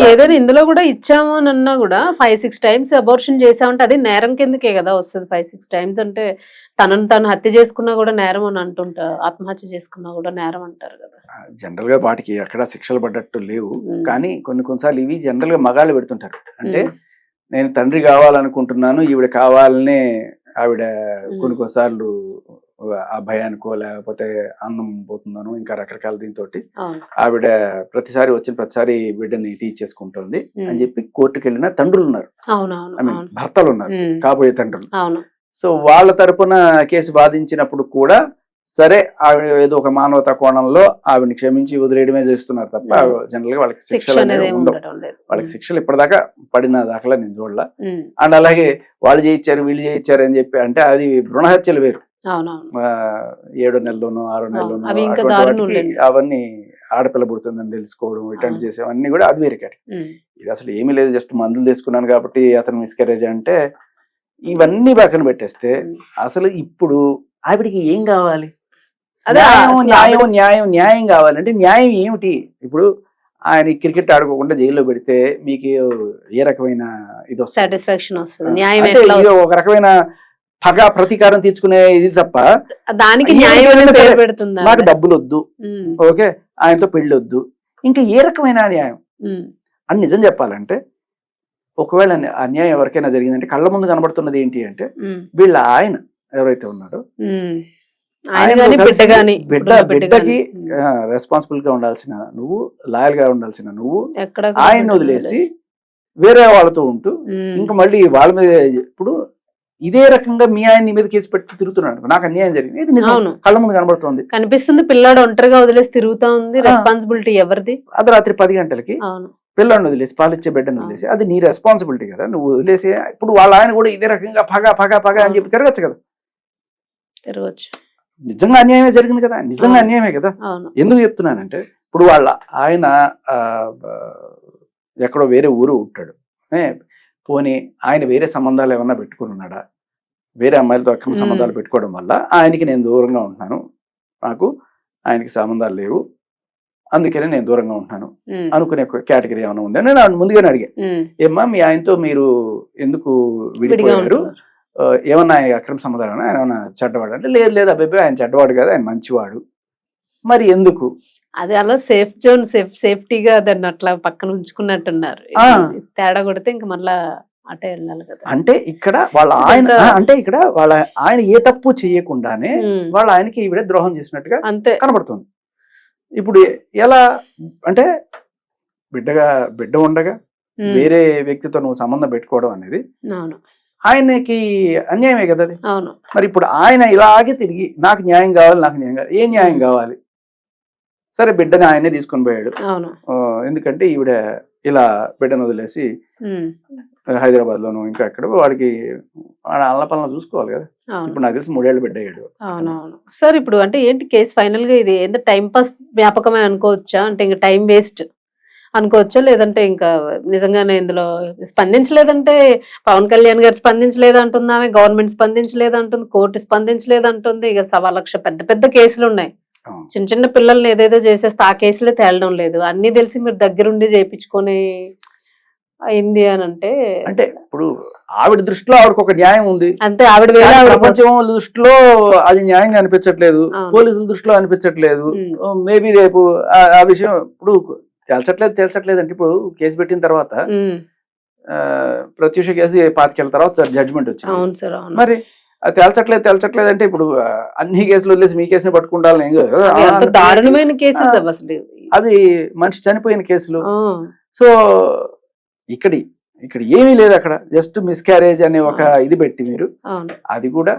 ఏదైనా ఇందులో కూడా ఇచ్చాము అని అన్నా కూడా 5-6 times అబార్షన్ చేసామంటే అది నేరం కిందకే కదా వస్తుంది. 5-6 times అంటే తనను తాను హత్య చేసుకున్నా కూడా నేరం అని అంటుంటారు, ఆత్మహత్య చేసుకున్నా కూడా నేరం అంటారు కదా. జనరల్ గా వాటికి ఎక్కడ శిక్షలు పడ్డట్టు లేవు. కానీ కొన్నిసార్లు ఇవి జనరల్ గా మగాళ్ళు పెడుతుంటారు. అంటే నేను తండ్రి కావాలనుకుంటున్నాను, ఈవిడ కావాలనే ఆవిడ కొన్నిసార్లు ఆ భయానికో లేకపోతే అన్నం పోతుందనో ఇంకా రకరకాల దీంతో ఆవిడ వచ్చిన ప్రతిసారి బిడ్డని తీర్చేసుకుంటుంది అని చెప్పి కోర్టుకు వెళ్ళిన తండ్రులు ఉన్నారు, భర్తలు ఉన్నారు, కాబోయే తండ్రులు. సో వాళ్ళ తరపున కేసు బాధించినప్పుడు కూడా సరే ఆవిడ ఏదో ఒక మానవతా కోణంలో ఆవిడని క్షమించి వదిలేయడమే చేస్తున్నారు తప్ప జనరల్ గా వాళ్ళకి శిక్షలు అనేవి ఉండవు. వాళ్ళకి శిక్షలు ఇప్పటిదాకా పడిన దాఖలా నేను చూడలా. అండ్ అలాగే వాళ్ళు చేయించారు వీళ్ళు చేయించారు అని చెప్పి అంటే అది భ్రూణ హత్యలు వేరు. 7 నెలలోనో 6 నెలలోనో అవన్నీ ఆడపిల్ల పుడుతుందని తెలుసుకోవడం ఇట్లాంటి చేసేవన్నీ కూడా అది వేరే కేటగిరీ. ఇది అసలు ఏమీ లేదు, జస్ట్ మందులు తీసుకున్నాను కాబట్టి అతను మిస్కరేజ్ అంటే ఇవన్నీ పక్కన పెట్టేస్తే అసలు ఇప్పుడు ఆవిడికి ఏం కావాలి? న్యాయం న్యాయం న్యాయం కావాలంటే న్యాయం ఏమిటి? ఇప్పుడు ఆయన క్రికెట్ ఆడుకోకుండా జైల్లో పెడితే మీకు ఏ రకమైన ఇది వస్తుంది? ఒక రకమైన పగ ప్రతీకారం తీర్చుకునే ఇది తప్ప దానికి నాకు డబ్బులు వద్దు, ఓకే ఆయనతో పెళ్లి వద్దు, ఇంకా ఏ రకమైన న్యాయం అని నిజం చెప్పాలంటే ఒకవేళ అన్యాయం ఎవరికైనా జరిగిందంటే కళ్ళ ముందు కనబడుతున్నది ఏంటి అంటే వీళ్ళ ఆయన ఎవరైతే ఉన్నారో బిడ్డకి రెస్పాన్సిబుల్ గా ఉండాల్సిన నువ్వు, లాయల్ గా ఉండాల్సిన నువ్వు ఆయన్ని వదిలేసి వేరే వాళ్ళతో ఉంటూ ఇంకా మళ్ళీ వాళ్ళ మీద ఇప్పుడు ఇదే రకంగా మీ ఆయన నీ మీద కేసు పెట్టి తిరుగుతున్నాడు, నాకు అన్యాయం జరిగింది, ఇది నిజం, అవును. కళ్ళ ముందు కనబడుతోంది. కనిపిస్తుంది, పిల్లాడు ఒంటరిగా వదిలేసి తిరుగుతా ఉంది, రెస్పాన్సిబిలిటీ ఎవరిది? అర్ధరాత్రి 10 గంటలకి అవును. పిల్లాడిని వదిలేసి, పాలిచ్చే బిడ్డను వదిలేసి, అది నీ రెస్పాన్సిబిలిటీ కదా, నువ్వు వదిలేసి. ఇప్పుడు వాళ్ళ ఆయన కూడా ఇదే రకంగా పగ అని చెప్పి తిరగచ్చు కదా, తిరగచ్చు. నిజంగా అన్యాయమే జరిగింది కదా, నిజంగా అన్యాయమే కదా. అవును. ఎందుకు చెప్తున్నానంటే ఇప్పుడు వాళ్ళ ఆయన ఎక్కడో వేరే ఊరు ఉంటాడు, పోనీ ఆయన వేరే సంబంధాలు ఏమన్నా పెట్టుకుని ఉన్నాడా, వేరే అమ్మాయిలతో అక్రమ సంబంధాలు పెట్టుకోవడం వల్ల ఆయనకి నేను దూరంగా ఉంటున్నాను, నాకు ఆయనకి సంబంధాలు లేవు అందుకనే నేను దూరంగా ఉంటున్నాను అనుకునే కేటగిరీ ఏమైనా ఉందని నేను ముందుగానే అడిగాను. ఏమ్మా మీ ఆయనతో మీరు ఎందుకు విడిపోయారు, ఏమన్నా అక్రమ సంబంధాలు ఆయన ఏమన్నా చెడ్డవాడు అంటే, లేదు అబ్బాయి ఆయన చెడ్డవాడు కదా, ఆయన మంచివాడు, మరి ఎందుకు? అది అలా సేఫ్ జోన్, సేఫ్టీగా దాన్ని అట్లా పక్కన ఉంచుకున్నట్టున్నారు. తేడా కొడితే ఇంక మళ్ళా అటే వెళ్ళాలి కదా. అంటే ఇక్కడ వాళ్ళ ఆయన ఏ తప్పు చేయకుండానే వాళ్ళ ఆయనకి ఈవిడ ద్రోహం చేసినట్టుగా అంతే కనబడుతుంది. ఇప్పుడు ఎలా అంటే బిడ్డ ఉండగా వేరే వ్యక్తితో నువ్వు సంబంధం పెట్టుకోవడం అనేది ఆయనకి అన్యాయమే కదా అది. మరి ఇప్పుడు ఆయన ఇలాగే తిరిగి నాకు న్యాయం కావాలి, ఏ న్యాయం కావాలి? సరే బిడ్డని ఆయనే తీసుకొని పోయాడు, ఎందుకంటే ఈవిడ ఇలా బిడ్డను వదిలేసి హైదరాబాద్ లోను ఇంకా ఎక్కడ వాడికి అల్లపల్ల చూసుకోవాలి కదా. ఇప్పుడు నాకు తెలిసి 3 ఏళ్ళు బిడ్డ అయ్యాడు. అవునవును సార్. ఇప్పుడు అంటే ఏంటి కేసు ఫైనల్ గా ఇది ఏంటో టైం పాస్ వ్యాపకమే అనుకోవచ్చా, అంటే ఇంకా టైం వేస్ట్ అనుకోవచ్చా, లేదంటే ఇంకా నిజంగానే ఇందులో స్పందించలేదంటే పవన్ కళ్యాణ్ గారు స్పందించలేదంటున్నామే, గవర్నమెంట్ స్పందించలేదంటుంది, కోర్టు స్పందించలేదంటుంది, ఇక 1,00,000 పెద్ద కేసులు ఉన్నాయి. చిన్న పిల్లల్ని ఏదేదో చేసేస్తే ఆ కేసులే తేలడం లేదు, అన్ని తెలిసి మీరు దగ్గరుండి చేయించుకొని అయింది అని అంటే ఇప్పుడు ఆవిడ దృష్టిలో ఆవిడకి ఒక న్యాయం ఉంది అంతే. ఆవిడ ప్రపంచం దృష్టిలో అది న్యాయంగా అనిపించట్లేదు, పోలీసుల దృష్టిలో అనిపించట్లేదు. మేబీ రేపు ఆ విషయం ఇప్పుడు తేల్చట్లేదు అంటే ఇప్పుడు కేసు పెట్టిన తర్వాత ప్రత్యూష కేసు 5 ఏళ్ల తర్వాత జడ్జిమెంట్ వచ్చింది. మరి అది తేల్చట్లేదు అంటే ఇప్పుడు అన్ని కేసులు వదిలేసి మీ కేసుని పట్టుకుంటాలని దారుణమైన కేసెస్ అది మనిషి చనిపోయిన కేసులు. సో ఇక్కడ ఏమీ లేదు, అక్కడ జస్ట్ మిస్క్యారేజ్ అనే ఒక ఇది పెట్టి మీరు అది కూడా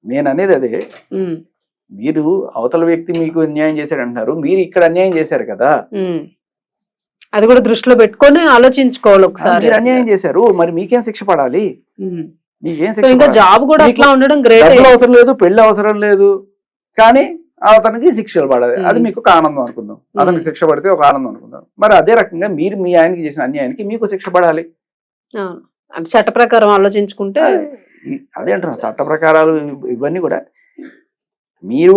నేను అనేది అదే, మీరు అవతల వ్యక్తి మీకు అన్యాయం చేశాడు అంటున్నారు, మీరు ఇక్కడ అన్యాయం చేశారు కదా, అది కూడా దృష్టిలో పెట్టుకొని ఆలోచించుకోవాలి ఒకసారి. మీరు అన్యాయం చేశారు, మరి మీకేం శిక్ష పడాలి, మీకేం శిక్ష? జాబ్ కూడా అట్లా ఉండడం గ్రేట్. అవసరం లేదు, పెళ్లి అవసరం లేదు, కానీ అతనికి శిక్షలు పడాలి, అది మీకు ఒక ఆనందం అనుకుందాం. అతనికి శిక్ష పడితే ఒక ఆనందం అనుకుందాం. మరి అదే రకంగా మీరు మీ ఆయనకి చేసిన అన్యాయానికి మీకు శిక్ష పడాలి. చట్ట ప్రకారం ఆలోచించుకుంటే అదే అంటున్నా, చట్ట ప్రకారాలు ఇవన్నీ కూడా మీరు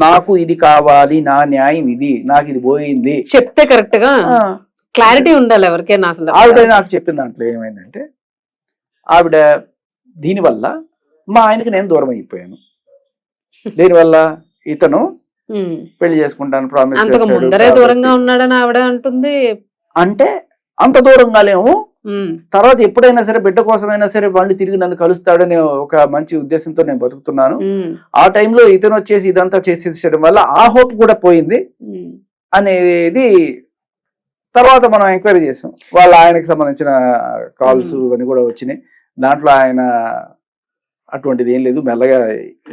నాకు ఇది కావాలి, నా న్యాయం ఇది, నాకు ఇది పోయింది చెప్తే కరెక్ట్ గా క్లారిటీ ఉండాలి ఎవరికైనా. అసలు ఆవిడ నాకు చెప్పిన దాంట్లో ఏమైందంటే, ఆవిడ దీనివల్ల మా ఆయనకి నేను దూరం అయిపోయాను, దీనివల్ల ఇతను పెళ్లి చేసుకుంటాను ప్రామిస్ ముందరే దూరంగా ఉన్నాడని ఆవిడ అంటుంది. అంటే అంత దూరంగా లేము, తర్వాత ఎప్పుడైనా సరే బిడ్డ కోసమైనా సరే వాళ్ళు తిరిగి నన్ను కలుస్తాడనే ఒక మంచి ఉద్దేశంతో నేను బతుకుతున్నాను. ఆ టైంలో ఇతను వచ్చేసి ఇదంతా చేసేసడం వల్ల ఆ హోప్ కూడా పోయింది అనేది తర్వాత మనం ఎంక్వైరీ చేసాం. వాళ్ళ ఆయనకి సంబంధించిన కాల్స్ ఇవన్నీ కూడా వచ్చినాయి. దాంట్లో ఆయన అటువంటిది ఏం లేదు, మెల్లగా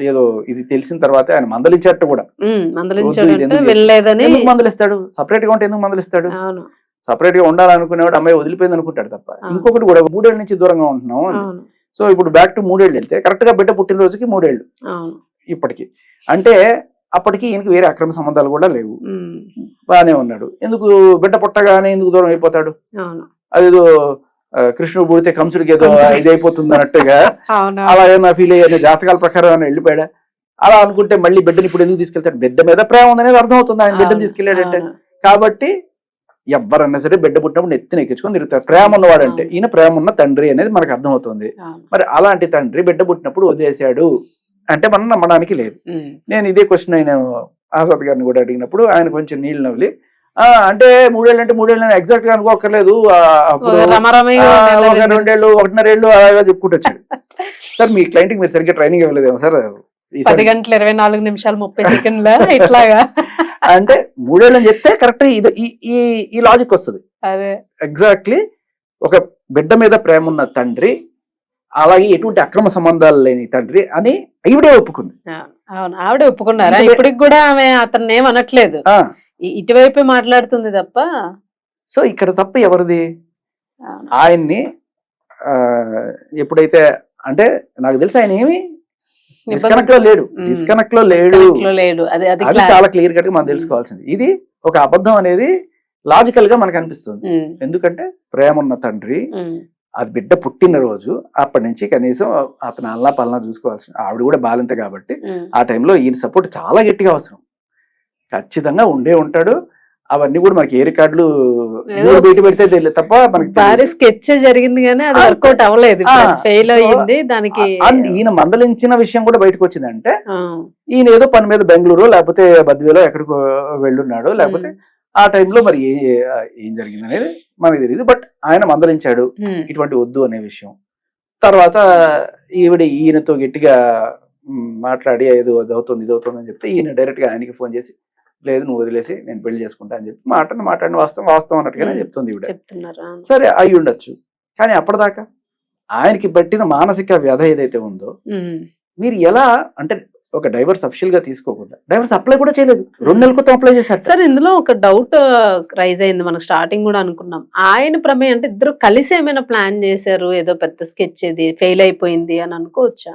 ఏదో ఇది తెలిసిన తర్వాత ఆయన మందలించట్టు కూడా. ఎందుకు మందలిస్తాడు, సపరేట్ గా ఉంటే ఎందుకు మందలిస్తాడు? సపరేట్ గా ఉండాలనుకునేవాడు అమ్మాయి వదిలిపోయింది అనుకుంటాడు తప్ప. ఇంకొకటి కూడా 3 ఏళ్ల నుంచి దూరంగా ఉంటున్నాం. సో ఇప్పుడు బ్యాక్ టు 3 ఏళ్ళు వెళ్తే కరెక్ట్ గా బిడ్డ పుట్టినరోజుకి 3 ఏళ్ళు ఇప్పటికి. అంటే అప్పటికి ఈయనకి వేరే అక్రమ సంబంధాలు కూడా లేవు, బాగానే ఉన్నాడు. ఎందుకు బిడ్డ పుట్టగానే ఎందుకు దూరం అయిపోతాడు? అదేదో కృష్ణుడు పుడితే కంసుడికి ఏదో ఇది అయిపోతుంది అన్నట్టుగా అలా ఏమన్నా ఫీల్ అయ్యే జాతకాల ప్రకారం ఏమైనా వెళ్ళిపోయాడా? అలా అనుకుంటే మళ్ళీ బిడ్డని ఇప్పుడు ఎందుకు తీసుకెళ్తాడు? బిడ్డ మీద ప్రేమ ఉందనేది అర్థం అవుతుంది ఆయన బిడ్డను తీసుకెళ్లాడంటే. కాబట్టి ఎవరన్నా సరే బిడ్డ పుట్టినప్పుడు నెత్తిని ఎక్కించుకొని తిరుగుతారు. ప్రేమ ఉన్నవాడంటే ఈయన ప్రేమ ఉన్న తండ్రి అనేది మనకు అర్థమవుతుంది. మరి అలాంటి తండ్రి బిడ్డ పుట్టినప్పుడు వదిలేశాడు అంటే మనం నమ్మడానికి లేదు. నేను ఇదే క్వశ్చన్ ఆయన ఆజాద్ గారిని కూడా అడిగినప్పుడు ఆయన కొంచెం నీళ్ళు నవ్వులి, అంటే 3 ఏళ్ళు అంటే 3 ఏళ్ళు ఎగ్జాక్ట్ గా అనుకోకర్లేదు, అప్పుడు 2 ఏళ్ళు 1.5 ఏళ్ళు అలాగా చెప్పుకుంటూ వచ్చాడు. సార్ మీ క్లయింట్ కి మీరు సరిగ్గా ట్రైనింగ్ ఇవ్వలేదేమో సార్, 10 గంటల 24 నిమిషాలు 30 సెకండ్ల ఇట్లాగా అంటే 3 ఏళ్ళు అని చెప్తే కరెక్ట్ ఈ లాజిక్ వస్తుంది. ఎగ్జాక్ట్లీ ఒక బిడ్డ మీద ప్రేమ ఉన్న తండ్రి అలాగే ఎటువంటి అక్రమ సంబంధాలు లేని తండ్రి అని ఈవిడే ఒప్పుకుంది. అవును, ఆవిడ ఒప్పుకున్నారా? ఇటువై- ఇప్పటికి కూడా ఆమె అతన్ని ఏం అనట్లేదు, ఆ ఇటువైపే మాట్లాడుతుంది తప్ప. సో ఇక్కడ తప్ప ఎవరిది? అవును. ఆయన్ని ఆ, ఎప్పుడైతే అంటే నాకు తెలిసి ఆయన ఏమి డిస్కనెక్ట్ లో లేడు, ఉమ్. డిస్కనెక్ట్ లో లేడు, Disconnect లో లేడు. అది అది అది clear. చాలా క్లియర్ కట్ గా మనం తెలుసుకోవాల్సింది. ఇది ఒక అబద్ధం అనేది లాజికల్ గా మనకు అనిపిస్తుంది. ఉమ్, ఎందుకంటే ప్రేమ ఉన్న తండ్రి, ఉమ్, అది బిడ్డ పుట్టిన రోజు, అప్పటి నుంచి కనీసం అతను అల్లా పల్లా చూసుకోవాల్సిన, ఆవిడ కూడా బాలింత కాబట్టి ఉమ్. ఆ టైంలో ఈయన సపోర్ట్ చాలా గట్టిగా అవసరం, ఖచ్చితంగా ఉండే ఉంటాడు. అవన్నీ కూడా మనకి ఏ రికార్డులు ఏదో బయట పెడితే తెలియదు తప్ప మనకి భారీ తెలియదు. స్కెచ్ జరిగింది కానీ అది అంతే. వర్కౌట్ అవ్వలేదు, ఆ, ఫెయిల్ so, అయ్యింది దానికి. అండ్ ఈయన మందలించిన విషయం కూడా బయటకు వచ్చిందంటే ఆ, ఈయన ఏదో పని మీద బెంగళూరు లేకపోతే బద్వేలో ఎక్కడికో వెళ్ళున్నాడు, లేకపోతే ఆ టైంలో మరి ఏం జరిగింది అనేది మనకి తెలియదు. బట్ ఆయన మందలించాడు ఉమ్, ఇటువంటి వద్దు అనే విషయం. తర్వాత ఈయనతో గట్టిగా మాట్లాడి ఏదో అది అవుతుంది ఇది అవుతుంది అని చెప్తే ఈయన డైరెక్ట్ గా ఆయనకి ఫోన్ చేసి లేదు నువ్వు వదిలేసి నేను పెళ్లి చేసుకుంటా అని చెప్పి మాట్లాడిన వాస్తవం అన్నట్టుగానే చెప్తుంది ఈవిడ. చెప్తున్నారు. అవును. సరే అయి ఉండొచ్చు, కానీ అప్పటిదాకా ఆయనకి పట్టిన మానసిక వ్యధ ఏదైతే ఉందో ఉమ్, మీరు ఎలా అంటే ఒక డైవర్స్ అఫిషియల్ గా తీసుకోకుండా డైవర్స్ అప్లై కూడా చేయలేదు, 2 నెలల క్రితం అప్లై చేశారు. సార్ ఇందులో ఒక డౌట్ రైజ్ అయింది, మనకు స్టార్టింగ్ కూడా అనుకున్నాం ఆయన ప్రమేయం అంటే ఇద్దరు కలిసి ఏమైనా ప్లాన్ చేశారు, ఏదో పెద్ద స్కెచ్ ఇది ఫెయిల్ అయిపోయింది అని అనుకోవచ్చా?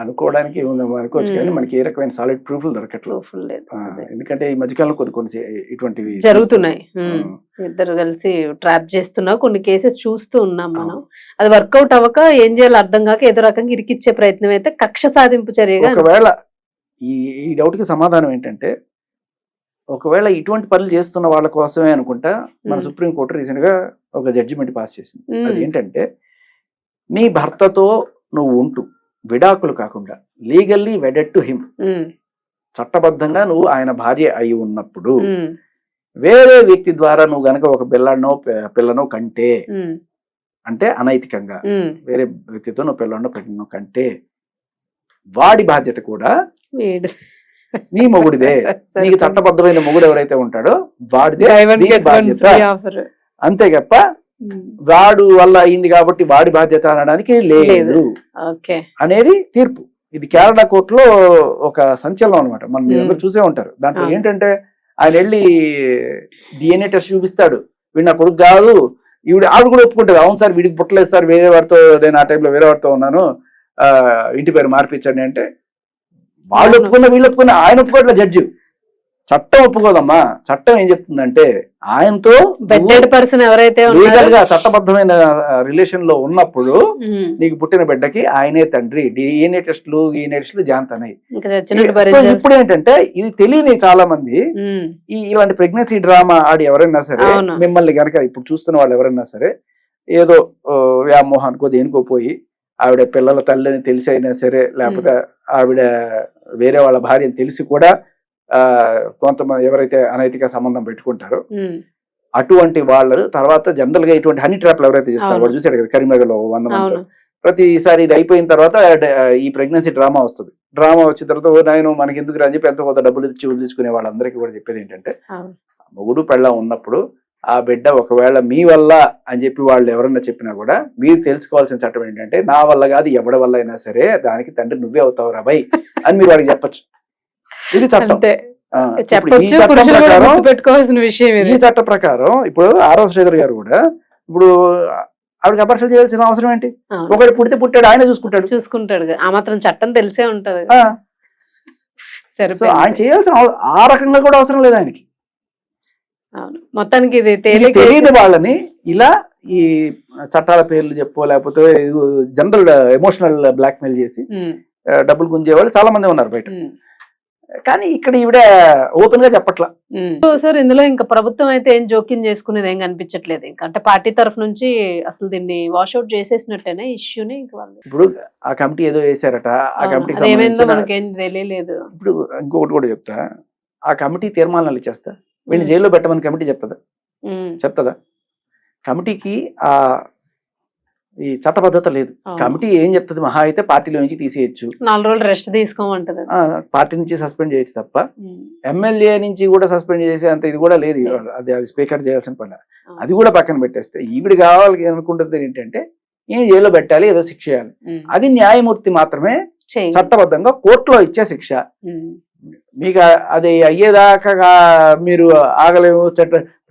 అనుకోవడానికి ఏముందో అనుకోవచ్చు, కానీ మనకి ఏ రకమైన సాలిడ్ ప్రూఫ్లు దొరకట్లేదు. Proof లేదు. అదే. ఎందుకంటే ఈ మధ్యకాలంలో కొన్ని ఇటువంటివి జరుగుతున్నాయి. చూస్తున్నాం. ఇద్దరు కలిసి ట్రాప్ చేస్తున్నా కొన్ని కేసెస్ చూస్తూ ఉన్నాం మనం. అది వర్కౌట్ అవ్వక ఏం చేయాలో అర్థం కాక ఏదో రకంగా ఇరికిచ్చే ప్రయత్నం అయితే కక్ష సాధింపు చర్యగా ఒకవేళ ఈ ఈ డౌట్ కి సమాధానం ఏంటంటే, ఒకవేళ ఇటువంటి పనులు చేస్తున్న వాళ్ళ కోసమే అనుకుంటా మన సుప్రీం కోర్టు రీసెంట్ గా ఒక జడ్జిమెంట్ పాస్ చేసింది. అది ఏంటంటే, నీ భర్తతో నువ్వు ఉంటూ విడాకులు కాకుండా లీగల్లీ వెడెడ్ టు హిమ్, చట్టబద్ధంగా నువ్వు ఆయన భార్య అయి ఉన్నప్పుడు వేరే వ్యక్తి ద్వారా నువ్వు గనక ఒక పిల్లనో కంటే, అంటే అనైతికంగా వేరే వ్యక్తితో నువ్వు పిల్లనో కంటే వాడి బాధ్యత కూడా నీ మొగుడిదే. నీకు చట్టబద్ధమైన మొగుడు ఎవరైతే ఉంటాడో వాడిదే నీకు బాధ్యత, అంతే గప్ప వాడు వల్ల అయింది కాబట్టి వాడి బాధ్యత అనడానికి లేదు అనేది తీర్పు. ఇది కేరళ కోర్టులో ఒక సంచలనం అనమాట, మనం మీరందరూ చూసే ఉంటారు. దాంట్లో ఏంటంటే ఆయన వెళ్ళి DNA టెస్ట్ చూపిస్తాడు, వీడు నా కొడుకు కాదు, ఆవిడ కూడా ఒప్పుకుంటుంది, అవును సార్ వీడికి పుట్టలేదు సార్, వేరే వాడితో నేను ఆ టైంలో వేరే వాడితో ఉన్నాను, ఇంటి పేరు మార్పించండి అంటే వాళ్ళు ఒప్పుకున్న వీళ్ళు ఒప్పుకున్న, ఆయన ఒప్పుకోవట్లే జడ్జి. చట్టం ఒప్పుకోదమ్మా, చట్టం ఏం చెప్తుందంటే ఆయనతో బెడ్డెడ్ పర్సన్ ఎవరైతే లీగల్ గా చట్టబద్ధమైన రిలేషన్ లో ఉన్నప్పుడు నీకు పుట్టిన బిడ్డకి ఆయనే తండ్రి. DNA టెస్టులు జాంతనాయి. సో ఇప్పుడు ఏంటంటే ఇది తెలియని చాలా మంది ఇలాంటి ప్రెగ్నెన్సీ డ్రామా ఆడి ఎవరైనా సరే మిమ్మల్ని గనక ఇప్పుడు చూస్తున్న వాళ్ళు ఎవరైనా సరే ఏదో వ్యామోహానికో దేనికో పోయి ఆవిడ పిల్లల తల్లిని తెలిసి అయినా సరే, లేకపోతే ఆవిడ వేరే వాళ్ళ భార్య అని తెలిసి కూడా కొంతమంది ఎవరైతే అనైతిక సంబంధం పెట్టుకుంటారో అటువంటి వాళ్ళు తర్వాత జనరల్ గా ఇటువంటి హనీ ట్రాప్లు ఎవరైతే చేస్తారో, వాడు చూసాడు కదా కరీంనగర్ లో 100 మంది, ప్రతిసారి ఇది అయిపోయిన తర్వాత ఈ ప్రెగ్నెన్సీ డ్రామా వస్తుంది. డ్రామా వచ్చిన తర్వాత నాయన మనకి ఎందుకు అని చెప్పి ఎంతో కొంత డబ్బులు ఇచ్చి వదిలించుకునే వాళ్ళందరికీ కూడా చెప్పేది ఏంటంటే, మొగుడు పెళ్ళ ఉన్నప్పుడు ఆ బిడ్డ ఒకవేళ మీ వల్ల అని చెప్పి వాళ్ళు ఎవరన్నా చెప్పినా కూడా మీరు తెలుసుకోవాల్సిన చట్టం ఏంటంటే, నా వల్ల కాదు ఎవడి వల్ల అయినా సరే దానికి తండ్రి నువ్వే అవుతావు రాబాయ్ అని మీరు వాడికి చెప్పచ్చు. ఇది చట్టం. పెట్టుకోవాల్సిన విషయం. ఈ చట్ట ప్రకారం ఇప్పుడు ఆర్ఎస్ శ్రీధర్ గారు కూడా ఇప్పుడు ఆవిడకి అపర్షణ చేయాల్సిన అవసరం ఏంటి? ఒకటి పుడితే పుట్టాడు, ఆయన చూసుకుంటాడు. ఆ మాత్రం చట్టం తెలిసే ఉంటది. ఆయన చేయాల్సిన ఆ రకంగా కూడా అవసరం లేదు ఆయనకి. మొత్తానికి ఇది తెలియని వాళ్ళని ఇలా ఈ చట్టాల పేర్లు చెప్పో లేకపోతే జనరల్ ఎమోషనల్ బ్లాక్ మెయిల్ చేసి డబ్బులు గుంజే వాళ్ళు చాలా మంది ఉన్నారు బయట. కానీ ఇక్కడ ఈవిడ ఓపెన్ గా చెప్పట్లా. సార్ ఇందులో ఇంకా ప్రభుత్వం అయితే ఏం జోక్యం చేసుకునేది ఏం కనిపించట్లేదు. ఇంకా అంటే పార్టీ తరఫు నుంచి అసలు దీన్ని వాషౌట్ చేసేసినట్టేనా ఇష్యూని? ఇప్పుడు ఆ కమిటీ ఏదో వేసారట, ఆ కమిటీకి ఏమైందో మనకేం తెలియలేదు. ఇప్పుడు ఇంకొకటి కూడా చెప్తా, ఆ కమిటీ తీర్మానాలు ఇచ్చేస్తా, వీడిని జైల్లో పెట్టమని కమిటీ చెప్తుందా? కమిటీకి ఆ ఈ చట్టబద్ధత లేదు. అవును. కమిటీ ఏం చెప్తుంది, మహా అయితే పార్టీలో నుంచి తీసేయచ్చు, 4 రోజులు రెస్ట్ తీసుకోమంటది అది. పార్టీ నుంచి సస్పెండ్ చేయొచ్చు తప్ప ఉమ్. ఎమ్మెల్యే నుంచి కూడా సస్పెండ్ చేసే అంత ఇది కూడా లేదు ఇవాళ. అది స్పీకర్ చేయాల్సిన పని. అవును. అది కూడా పక్కన పెట్టేస్తే ఈవిడ కావాలి అనుకుంటుంది ఏంటంటే ఏం జైల్లో పెట్టాలి, ఏదో శిక్ష చేయాలి. ఉమ్. అది న్యాయమూర్తి మాత్రమే చేయి. చట్టబద్ధంగా కోర్టులో ఇచ్చే శిక్ష. ఉమ్. మీకు అది అయ్యేదాకా మీరు ఆగలేము, చట్ట